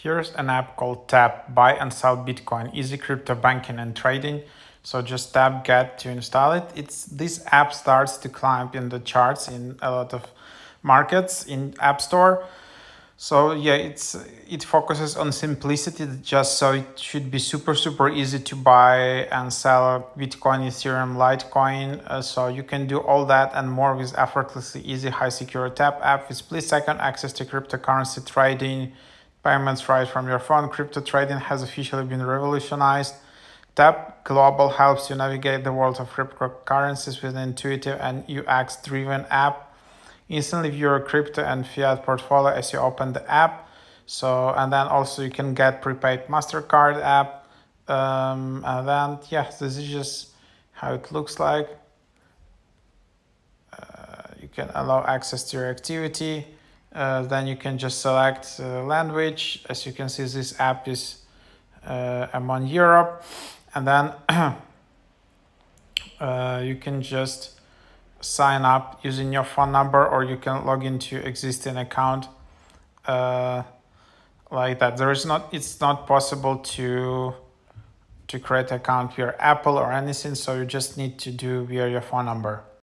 Here's an app called Tap, buy and sell Bitcoin, easy crypto banking and trading. So just tap get to install it. This app starts to climb in the charts in a lot of markets in App Store. So yeah, it focuses on simplicity, just so it should be super easy to buy and sell Bitcoin, Ethereum, Litecoin. So you can do all that and more with effortlessly easy, high secure Tap app with split-second access to cryptocurrency trading, payments right from your phone. Crypto trading has officially been revolutionized. Tap Global helps you navigate the world of cryptocurrencies with an intuitive and UX-driven app. Instantly view your crypto and fiat portfolio as you open the app. So, and then also you can get prepaid MasterCard app. And then, yeah, this is just how it looks like. You can allow access to your activity. Then you can just select language. As you can see, this app is among Europe. And then you can just sign up using your phone number, or you can log into existing account like that. It's not possible to create an account via Apple or anything, so you just need to do via your phone number.